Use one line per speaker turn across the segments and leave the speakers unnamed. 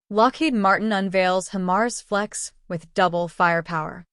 Lockheed Martin unveils HIMARS FLEX with double firepower.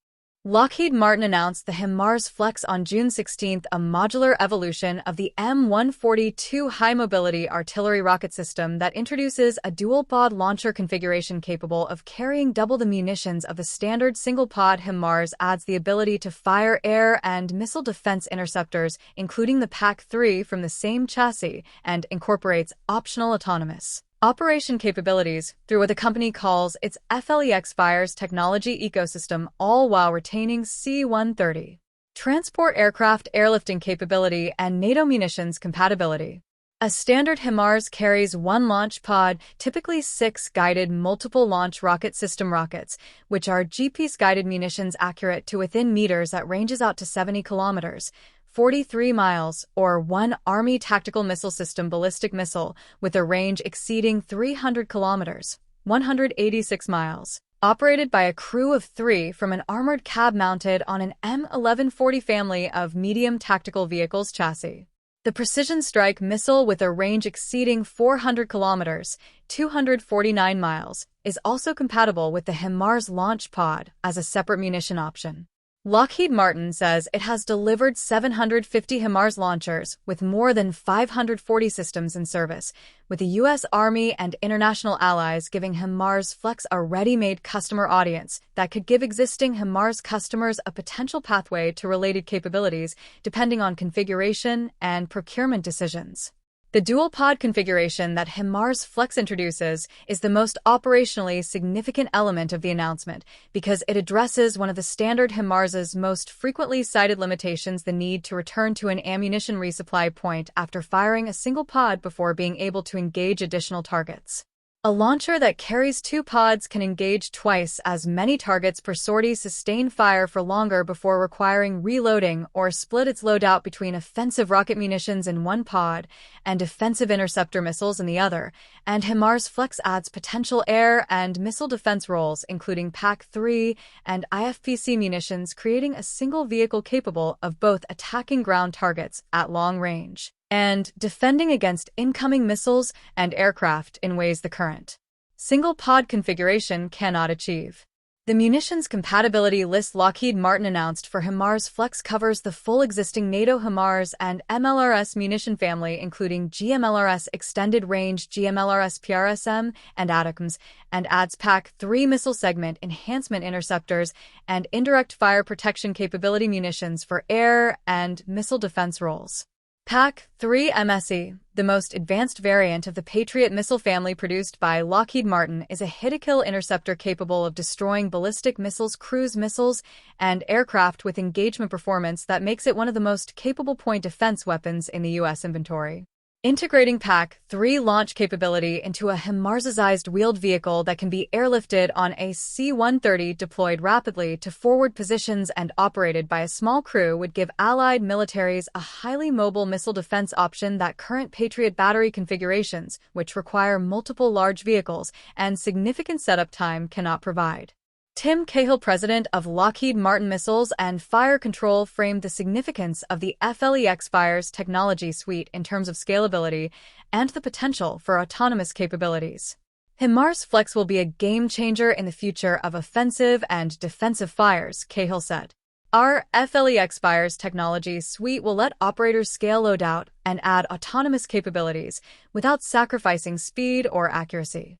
Lockheed Martin announced the HIMARS FLEX on June 16, a modular evolution of the M142 high-mobility artillery rocket system that introduces a dual-pod launcher configuration capable of carrying double the munitions of the standard single-pod. HIMARS adds the ability to fire air and missile defense interceptors, including the PAC-3 from the same chassis, and incorporates optional autonomous operation capabilities through what the company calls its FLEXFires technology ecosystem, all while retaining C-130 transport aircraft airlifting capability and NATO munitions compatibility. A standard HIMARS carries one launch pod, typically 6 guided multiple launch rocket system rockets, which are GPS-guided munitions accurate to within meters at ranges out to 70 kilometers. 43 miles, or one Army tactical missile system ballistic missile with a range exceeding 300 kilometers, 186 miles, operated by a crew of 3 from an armored cab mounted on an M1140 family of medium tactical vehicles chassis. The precision strike missile with a range exceeding 400 kilometers, 249 miles, is also compatible with the HIMARS launch pod as a separate munition option. Lockheed Martin says it has delivered 750 HIMARS launchers with more than 540 systems in service, with the U.S. Army and international allies giving HIMARS FLEX a ready-made customer audience that could give existing HIMARS customers a potential pathway to related capabilities depending on configuration and procurement decisions. The dual-pod configuration that HIMARS FLEX introduces is the most operationally significant element of the announcement because it addresses one of the standard HIMARS's most frequently cited limitations: the need to return to an ammunition resupply point after firing a single pod before being able to engage additional targets. A launcher that carries 2 pods can engage twice as many targets per sortie, sustain fire for longer before requiring reloading, or split its loadout between offensive rocket munitions in one pod and defensive interceptor missiles in the other, and HIMARS FLEX adds potential air and missile defense roles, including PAC-3 and IFPC munitions, creating a single vehicle capable of both attacking ground targets at long range and defending against incoming missiles and aircraft in ways the current single-pod configuration cannot achieve. The munitions compatibility list Lockheed Martin announced for HIMARS FLEX covers the full existing NATO HIMARS and MLRS munition family, including GMLRS Extended Range, GMLRS PrSM, and ATACMS, and adds PAC-3 missile segment enhancement interceptors and indirect fire protection capability munitions for air and missile defense roles. PAC-3 MSE, the most advanced variant of the Patriot missile family produced by Lockheed Martin, is a hit-to-kill interceptor capable of destroying ballistic missiles, cruise missiles, and aircraft with engagement performance that makes it one of the most capable point defense weapons in the U.S. inventory. Integrating PAC-3 launch capability into a HIMARSized wheeled vehicle that can be airlifted on a C-130 deployed rapidly to forward positions and operated by a small crew would give allied militaries a highly mobile missile defense option that current Patriot battery configurations, which require multiple large vehicles and significant setup time, cannot provide. Tim Cahill, president of Lockheed Martin Missiles and Fire Control, framed the significance of the FLEXFires technology suite in terms of scalability and the potential for autonomous capabilities. HIMARS FLEX will be a game-changer in the future of offensive and defensive fires, Cahill said. Our FLEXFires technology suite will let operators scale loadout and add autonomous capabilities without sacrificing speed or accuracy.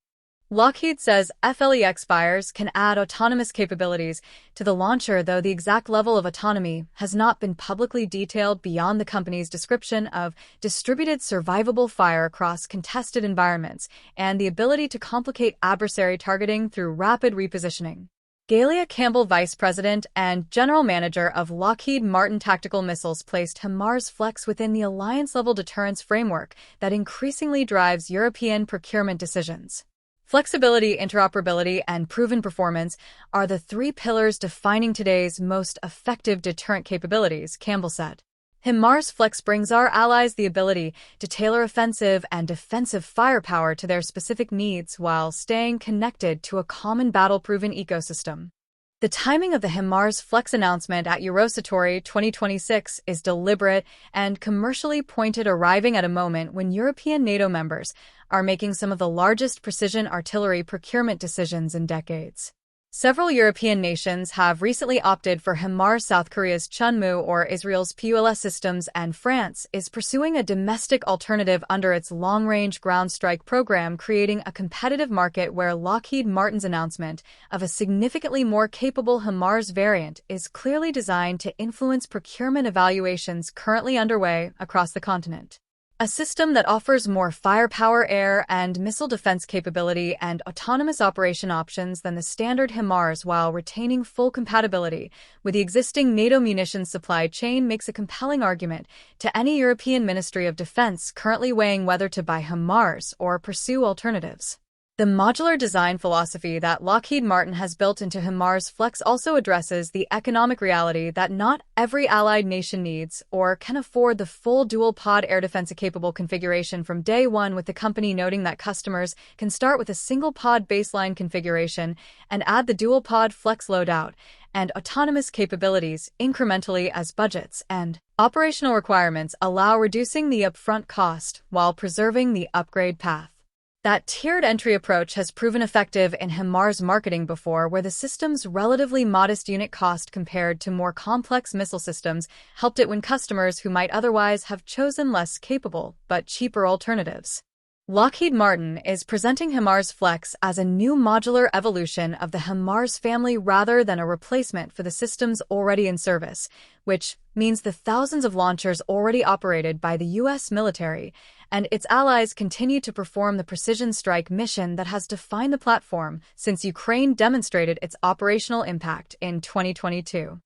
Lockheed says FLEXFires can add autonomous capabilities to the launcher, though the exact level of autonomy has not been publicly detailed beyond the company's description of distributed survivable fire across contested environments and the ability to complicate adversary targeting through rapid repositioning. Galia Campbell, vice president and general manager of Lockheed Martin Tactical Missiles, placed HIMARS FLEX within the alliance-level deterrence framework that increasingly drives European procurement decisions. Flexibility, interoperability, and proven performance are the 3 pillars defining today's most effective deterrent capabilities, Campbell said. HIMARS FLEX brings our allies the ability to tailor offensive and defensive firepower to their specific needs while staying connected to a common battle-proven ecosystem. The timing of the HIMARS FLEX announcement at Eurosatory 2026 is deliberate and commercially pointed, arriving at a moment when European NATO members are making some of the largest precision artillery procurement decisions in decades. Several European nations have recently opted for HIMARS, South Korea's Chunmoo or Israel's PULS systems, and France is pursuing a domestic alternative under its long-range ground strike program, creating a competitive market where Lockheed Martin's announcement of a significantly more capable HIMARS variant is clearly designed to influence procurement evaluations currently underway across the continent. A system that offers more firepower, air and missile defense capability, and autonomous operation options than the standard HIMARS while retaining full compatibility with the existing NATO munitions supply chain makes a compelling argument to any European Ministry of Defense currently weighing whether to buy HIMARS or pursue alternatives. The modular design philosophy that Lockheed Martin has built into HIMARS FLEX also addresses the economic reality that not every allied nation needs or can afford the full dual-pod air defense-capable configuration from day one, with the company noting that customers can start with a single-pod baseline configuration and add the dual-pod flex loadout and autonomous capabilities incrementally as budgets and operational requirements allow, reducing the upfront cost while preserving the upgrade path. That tiered entry approach has proven effective in HIMARS marketing before, where the system's relatively modest unit cost compared to more complex missile systems helped it win customers who might otherwise have chosen less capable but cheaper alternatives. Lockheed Martin is presenting HIMARS FLEX as a new modular evolution of the HIMARS family rather than a replacement for the systems already in service, which means the thousands of launchers already operated by the U.S. military and its allies continue to perform the precision strike mission that has defined the platform since Ukraine demonstrated its operational impact in 2022.